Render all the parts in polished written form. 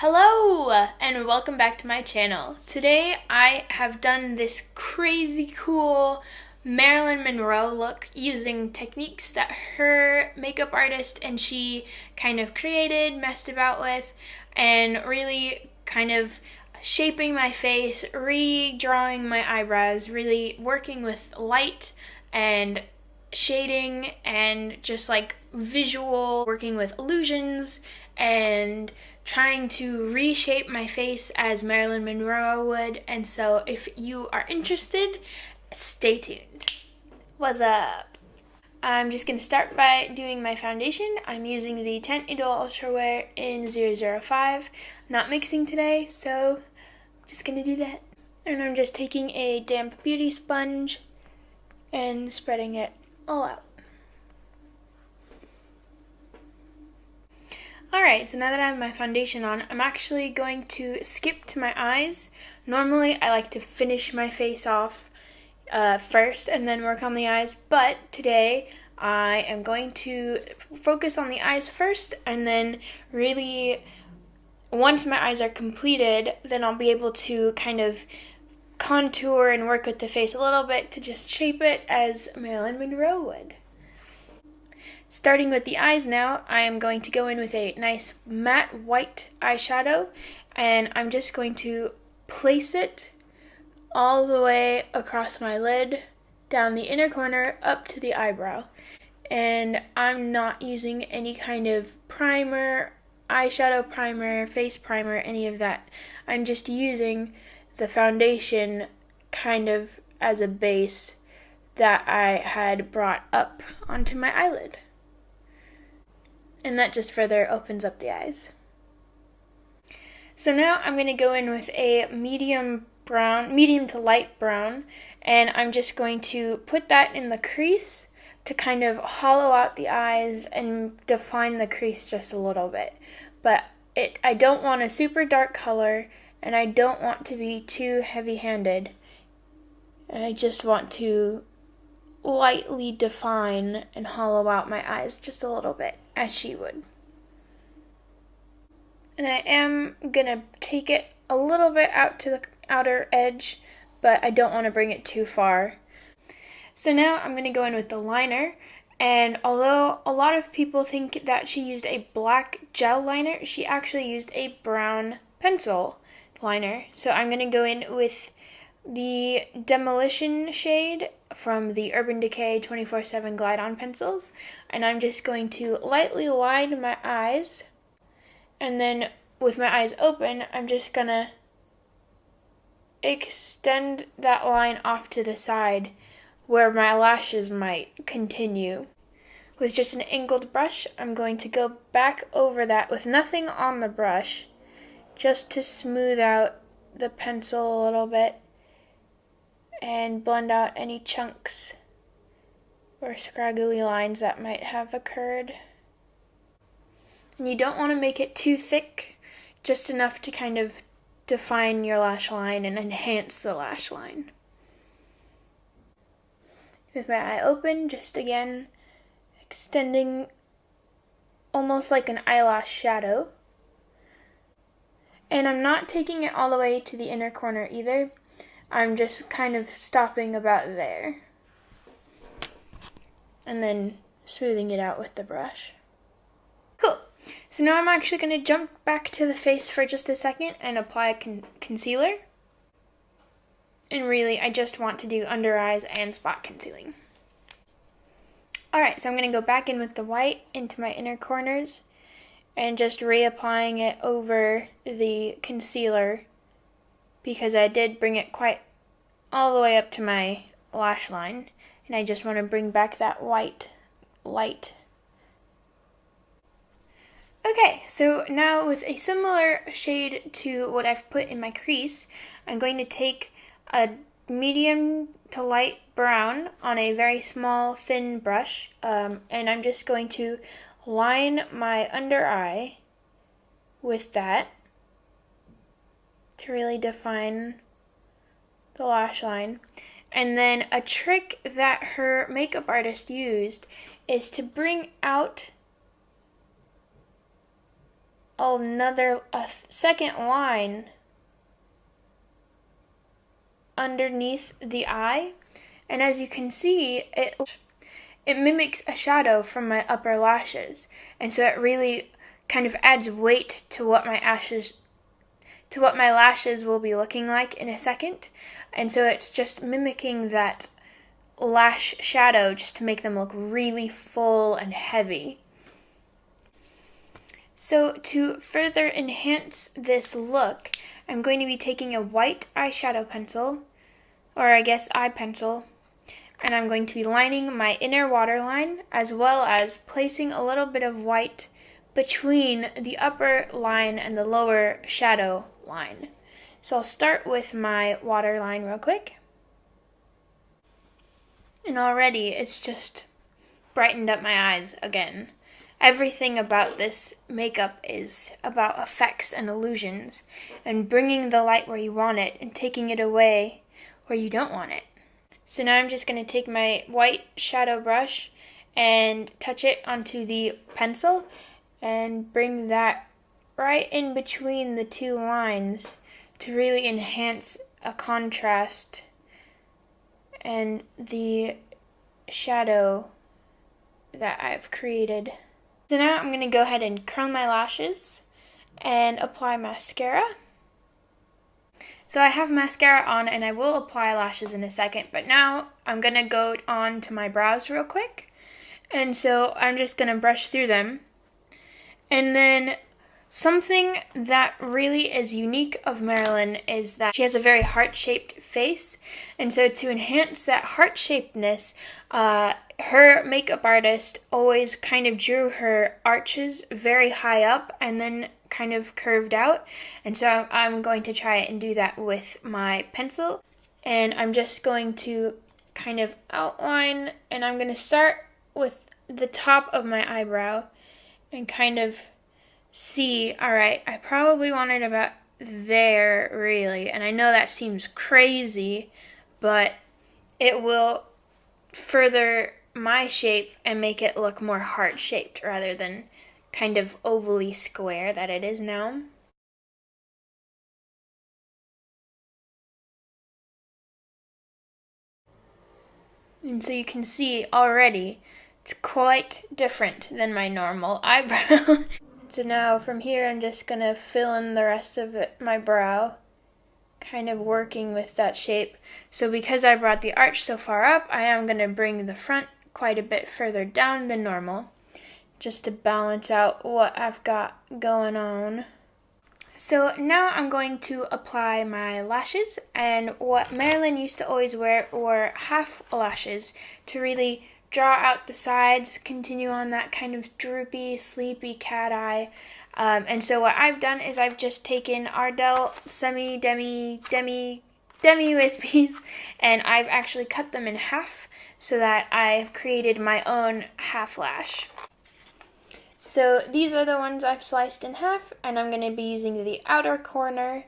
Hello and welcome back to my channel. Today I have done this crazy cool Marilyn Monroe look using techniques that her makeup artist and she kind of created, messed about with, and really kind of shaping my face, redrawing my eyebrows, really working with light and shading and just like visual, working with illusions and trying to reshape my face as Marilyn Monroe would. And so if you are interested, stay tuned. What's up? I'm just going to start by doing my foundation. I'm using the Tint Idol Ultra Wear in 005. Not mixing today, so I'm just going to do that. And I'm just taking a damp beauty sponge and spreading it all out. Alright, so now that I have my foundation on, I'm actually going to skip to my eyes. Normally, I like to finish my face off first and then work on the eyes, but today I am going to focus on the eyes first, and then really, once my eyes are completed, then I'll be able to kind of contour and work with the face a little bit to just shape it as Marilyn Monroe would. Starting with the eyes now, I am going to go in with a nice matte white eyeshadow, and I'm just going to place it all the way across my lid, down the inner corner, up to the eyebrow. And I'm not using any kind of primer, eyeshadow primer, face primer, any of that. I'm just using the foundation kind of as a base that I had brought up onto my eyelid. And that just further opens up the eyes. So now I'm going to go in with a medium to light brown, and I'm just going to put that in the crease to kind of hollow out the eyes and define the crease just a little bit. But I don't want a super dark color, and I don't want to be too heavy-handed. And I just want to lightly define and hollow out my eyes just a little bit, as she would. And I am gonna take it a little bit out to the outer edge, but I don't want to bring it too far. So now I'm gonna go in with the liner, and although a lot of people think that she used a black gel liner, she actually used a brown pencil liner. So I'm gonna go in with the Demolition shade from the Urban Decay 24/7 Glide On pencils, and I'm just going to lightly line my eyes, and then with my eyes open, I'm just gonna extend that line off to the side where my lashes might continue. With just an angled brush, I'm going to go back over that with nothing on the brush, just to smooth out the pencil a little bit and blend out any chunks or scraggly lines that might have occurred. And you don't want to make it too thick, just enough to kind of define your lash line and enhance the lash line. With my eye open, just again extending almost like an eyelash shadow. And I'm not taking it all the way to the inner corner either. I'm just kind of stopping about there. And then smoothing it out with the brush. Cool. So now I'm actually going to jump back to the face for just a second and apply concealer. And really, I just want to do under eyes and spot concealing. Alright, so I'm going to go back in with the white into my inner corners and just reapplying it over the concealer, because I did bring it quite all the way up to my lash line, and I just want to bring back that white light. Okay, so now with a similar shade to what I've put in my crease, I'm going to take a medium to light brown on a very small, thin brush, and I'm just going to line my under eye with that to really define the lash line. And then a trick that her makeup artist used is to bring out a second line underneath the eye, and as you can see, it mimics a shadow from my upper lashes, and so it really kind of adds weight to what my lashes will be looking like in a second. And so it's just mimicking that lash shadow just to make them look really full and heavy. So to further enhance this look, I'm going to be taking a white eyeshadow pencil, or I guess eye pencil, and I'm going to be lining my inner waterline as well as placing a little bit of white between the upper line and the lower shadow line. So I'll start with my waterline real quick. And already it's just brightened up my eyes again. Everything about this makeup is about effects and illusions and bringing the light where you want it and taking it away where you don't want it. So now I'm just going to take my white shadow brush and touch it onto the pencil and bring that right in between the two lines to really enhance a contrast and the shadow that I've created. So now I'm going to go ahead and curl my lashes and apply mascara. So I have mascara on and I will apply lashes in a second, but now I'm going to go on to my brows real quick. And so I'm just going to brush through them. And then something that really is unique of Marilyn is that she has a very heart-shaped face. And so to enhance that heart-shapedness, her makeup artist always kind of drew her arches very high up and then kind of curved out. And so I'm going to try and do that with my pencil. And I'm just going to kind of outline, and I'm going to start with the top of my eyebrow and kind of see, alright, I probably want it about there, really. And I know that seems crazy, but it will further my shape and make it look more heart-shaped rather than kind of ovally square that it is now. And so you can see already it's quite different than my normal eyebrow. So now from here I'm just going to fill in the rest of my brow, kind of working with that shape. So because I brought the arch so far up, I am going to bring the front quite a bit further down than normal, just to balance out what I've got going on. So now I'm going to apply my lashes, and what Marilyn used to always wear were half lashes to really draw out the sides, continue on that kind of droopy, sleepy cat eye. And so what I've done is I've just taken Ardell demi wispies, and I've actually cut them in half so that I've created my own half lash. So these are the ones I've sliced in half, and I'm going to be using the outer corner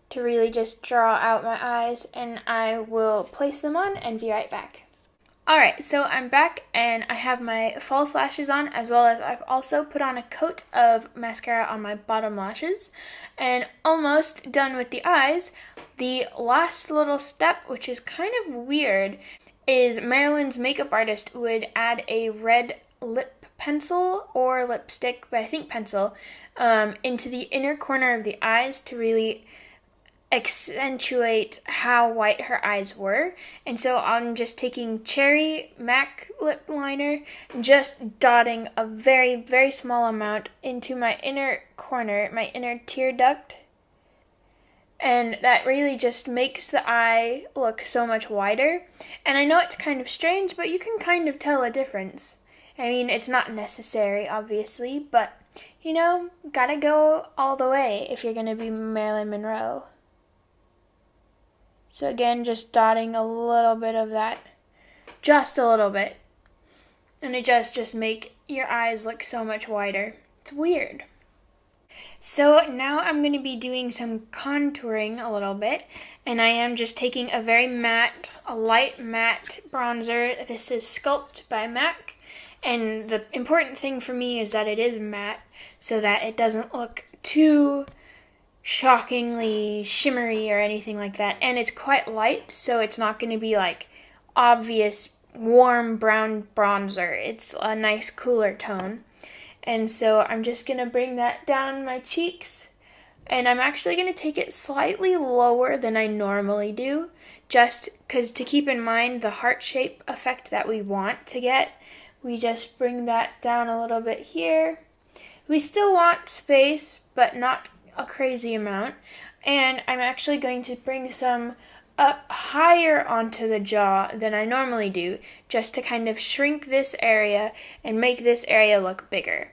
to really just draw out my eyes, and I will place them on and be right back. Alright, so I'm back and I have my false lashes on, as well as I've also put on a coat of mascara on my bottom lashes, and almost done with the eyes. The last little step, which is kind of weird, is Marilyn's makeup artist would add a red lip pencil or lipstick, but I think pencil, into the inner corner of the eyes to really accentuate how white her eyes were. And so I'm just taking Cherry MAC lip liner, just dotting a very, very small amount into my inner corner, my inner tear duct. And that really just makes the eye look so much wider. And I know it's kind of strange, but you can kind of tell a difference. I mean, it's not necessary, obviously, but, you know, gotta go all the way if you're gonna be Marilyn Monroe. So again, just dotting a little bit of that, just a little bit. And it just make your eyes look so much wider. It's weird. So now I'm going to be doing some contouring a little bit. And I am just taking a very matte, a light matte bronzer. This is Sculpt by MAC. And the important thing for me is that it is matte, so that it doesn't look too shockingly shimmery or anything like that, and it's quite light, so it's not going to be like obvious warm brown bronzer. It's a nice cooler tone. And so I'm just going to bring that down my cheeks, and I'm actually going to take it slightly lower than I normally do, just because to keep in mind the heart shape effect that we want to get. We just bring that down a little bit here. We still want space, but not a crazy amount. And I'm actually going to bring some up higher onto the jaw than I normally do, just to kind of shrink this area and make this area look bigger.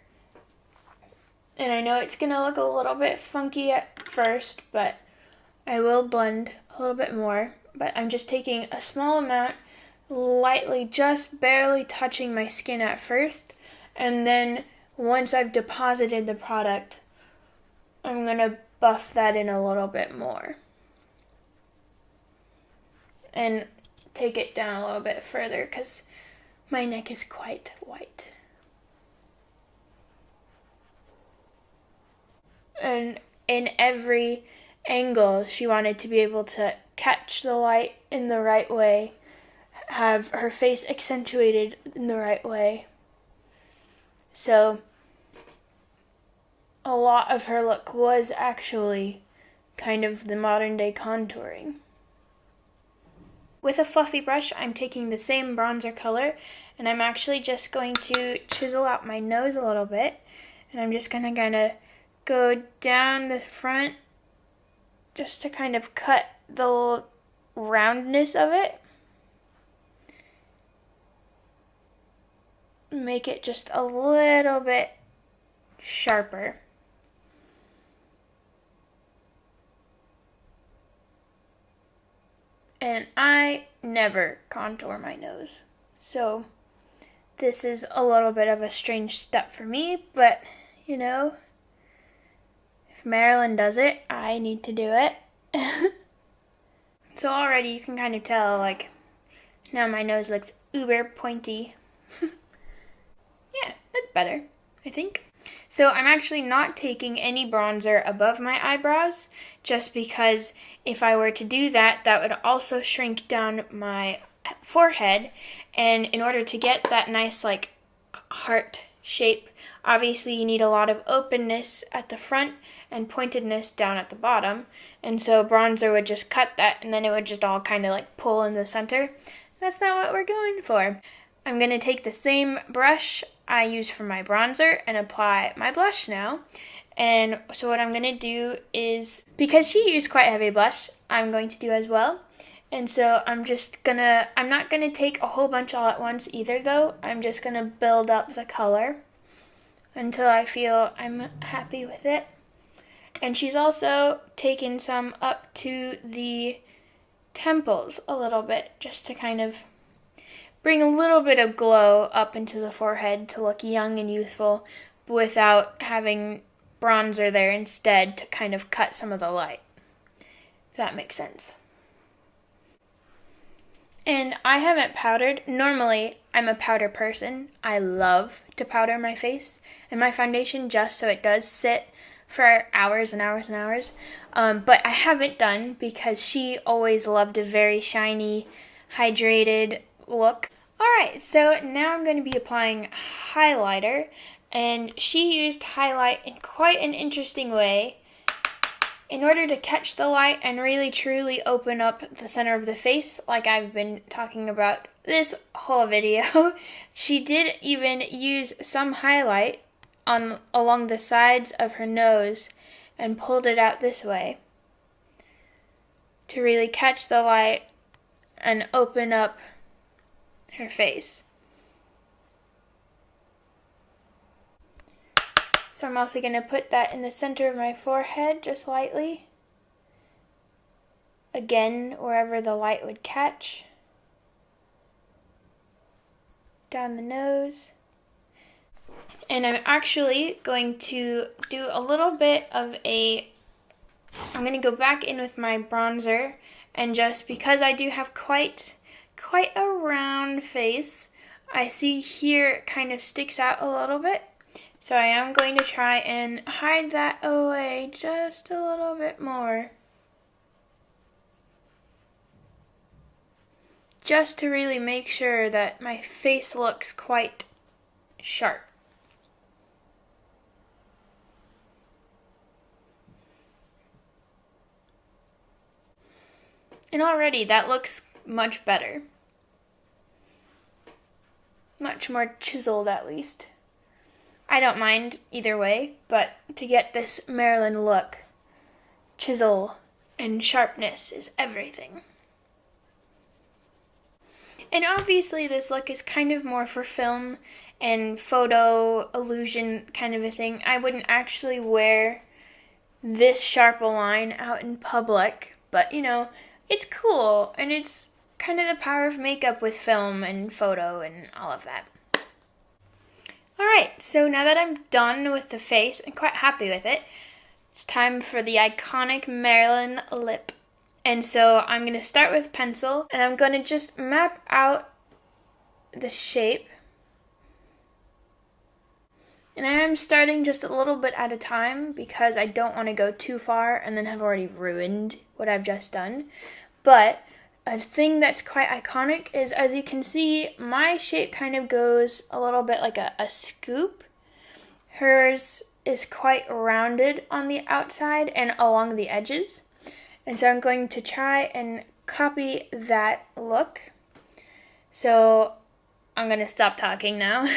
And I know it's going to look a little bit funky at first, but I will blend a little bit more. But I'm just taking a small amount, lightly, just barely touching my skin at first, and then once I've deposited the product, I'm going to buff that in a little bit more. And take it down a little bit further because my neck is quite white. And in every angle, she wanted to be able to catch the light in the right way, have her face accentuated in the right way. So a lot of her look was actually kind of the modern day contouring. With a fluffy brush, I'm taking the same bronzer color, and I'm actually just going to chisel out my nose a little bit, and I'm just going to kind of go down the front just to kind of cut the roundness of it. Make it just a little bit sharper. And I never contour my nose, so this is a little bit of a strange step for me, but you know, if Marilyn does it, I need to do it. So already you can kind of tell, like, now my nose looks uber pointy. Yeah, that's better, I think. So I'm actually not taking any bronzer above my eyebrows, just because if I were to do that, that would also shrink down my forehead. And in order to get that nice, like, heart shape, obviously you need a lot of openness at the front and pointedness down at the bottom. And so bronzer would just cut that, and then it would just all kind of like pull in the center. That's not what we're going for. I'm going to take the same brush I use for my bronzer and apply my blush now. And so what I'm going to do is, because she used quite heavy blush, I'm going to do as well. And so I'm not going to take a whole bunch all at once either though. I'm just going to build up the color until I feel I'm happy with it. And she's also taken some up to the temples a little bit, just to kind of bring a little bit of glow up into the forehead to look young and youthful without having bronzer there instead to kind of cut some of the light, if that makes sense. And I haven't powdered. Normally, I'm a powder person. I love to powder my face and my foundation just so it does sit for hours and hours and hours. But I haven't done because she always loved a very shiny, hydrated look. Alright, so now I'm going to be applying highlighter. And she used highlight in quite an interesting way. In order to catch the light and really truly open up the center of the face, like I've been talking about this whole video, she did even use some highlight along the sides of her nose and pulled it out this way to really catch the light and open up her face. So I'm also going to put that in the center of my forehead, just lightly. Again, wherever the light would catch. Down the nose. And I'm actually going to do a little bit of I'm going to go back in with my bronzer, and just because I do have quite a round face, I see here it kind of sticks out a little bit. So I am going to try and hide that away just a little bit more. Just to really make sure that my face looks quite sharp. And already that looks much better. Much more chiseled at least. I don't mind either way, but to get this Marilyn look, chisel and sharpness is everything. And obviously this look is kind of more for film and photo illusion kind of a thing. I wouldn't actually wear this sharp a line out in public, but you know, it's cool, and it's kind of the power of makeup with film and photo and all of that. Alright, so now that I'm done with the face, I'm quite happy with it. It's time for the iconic Marilyn lip. And so I'm going to start with pencil, and I'm going to just map out the shape. And I am starting just a little bit at a time because I don't want to go too far and then have already ruined what I've just done. But a thing that's quite iconic is, as you can see, my shape kind of goes a little bit like a scoop. Hers is quite rounded on the outside and along the edges. And so I'm going to try and copy that look. So I'm going to stop talking now.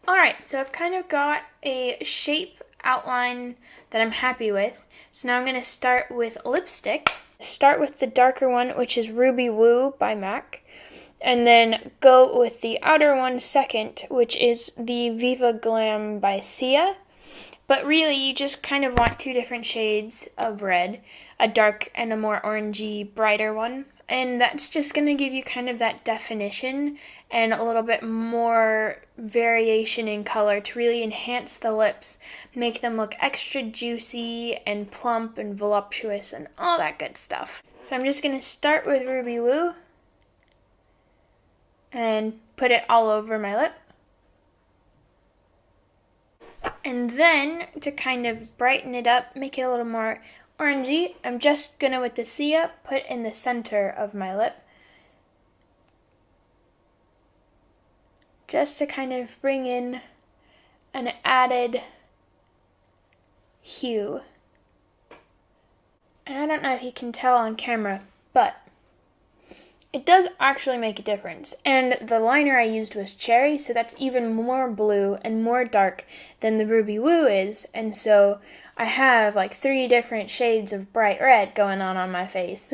Alright, so I've kind of got a shape outline that I'm happy with. So now I'm going to start with lipstick. Start with the darker one, which is Ruby Woo by MAC. And then go with the outer one second, which is the Viva Glam by Sia. But really, you just kind of want two different shades of red. A dark and a more orangey, brighter one. And that's just going to give you kind of that definition and a little bit more variation in color to really enhance the lips, make them look extra juicy and plump and voluptuous and all that good stuff. So I'm just going to start with Ruby Woo and put it all over my lip. And then to kind of brighten it up, make it a little more orangey, I'm just going to, with the Sia, put in the center of my lip. Just to kind of bring in an added hue. And I don't know if you can tell on camera, but it does actually make a difference. And the liner I used was cherry, so that's even more blue and more dark than the Ruby Woo is. And so I have like 3 different shades of bright red going on my face.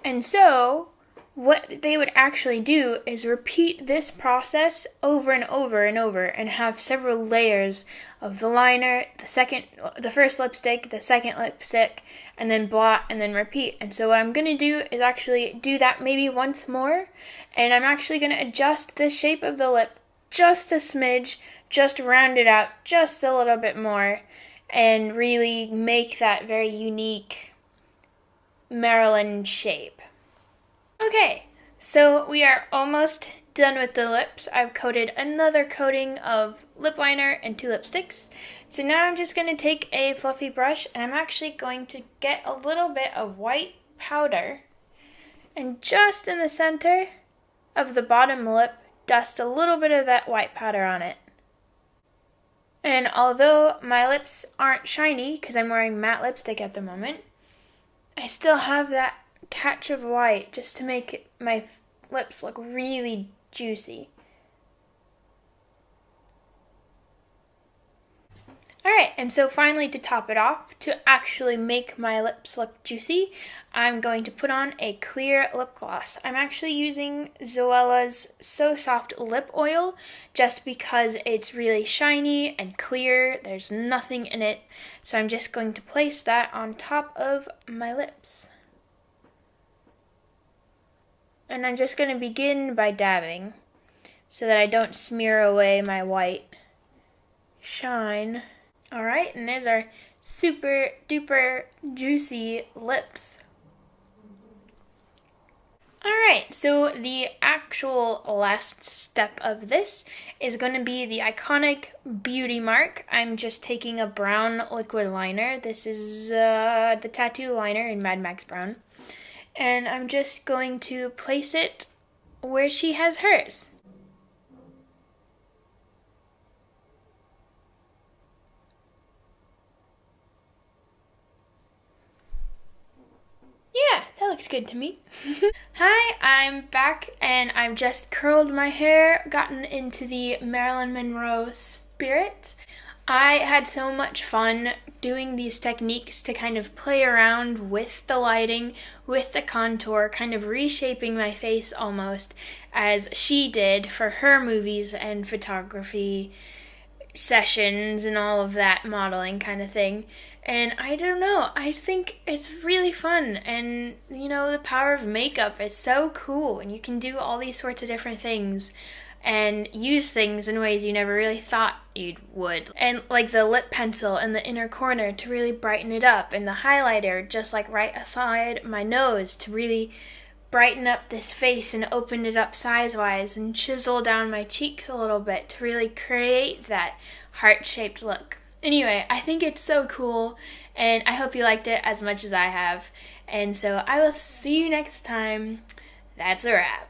And so what they would actually do is repeat this process over and over and over and have several layers of the liner, the first lipstick, the second lipstick, and then blot, and then repeat. And so what I'm going to do is actually do that maybe once more, and I'm actually going to adjust the shape of the lip just a smidge, just round it out just a little bit more, and really make that very unique Marilyn shape. Okay, so we are almost done with the lips. I've coated another coating of lip liner and 2 lipsticks. So now I'm just going to take a fluffy brush, and I'm actually going to get a little bit of white powder, and just in the center of the bottom lip, dust a little bit of that white powder on it. And although my lips aren't shiny because I'm wearing matte lipstick at the moment, I still have that catch of white just to make my lips look really juicy. Alright, and so finally, to top it off, to actually make my lips look juicy, I'm going to put on a clear lip gloss. I'm actually using Zoella's So Soft Lip Oil just because it's really shiny and clear. There's nothing in it. So I'm just going to place that on top of my lips. And I'm just going to begin by dabbing so that I don't smear away my white shine. Alright, and there's our super duper juicy lips. Alright, so the actual last step of this is going to be the iconic beauty mark. I'm just taking a brown liquid liner. This is the tattoo liner in Mad Max Brown. And I'm just going to place it where she has hers. Yeah, that looks good to me. Hi, I'm back and I've just curled my hair, gotten into the Marilyn Monroe spirit. I had so much fun doing these techniques to kind of play around with the lighting, with the contour, kind of reshaping my face almost as she did for her movies and photography sessions and all of that modeling kind of thing. And I don't know, I think it's really fun, and you know, the power of makeup is so cool, and you can do all these sorts of different things and use things in ways you never really thought you would. And like the lip pencil in the inner corner to really brighten it up, and the highlighter just like right aside my nose to really brighten up this face and open it up size-wise and chisel down my cheeks a little bit to really create that heart-shaped look. Anyway, I think it's so cool, and I hope you liked it as much as I have. And so I will see you next time. That's a wrap.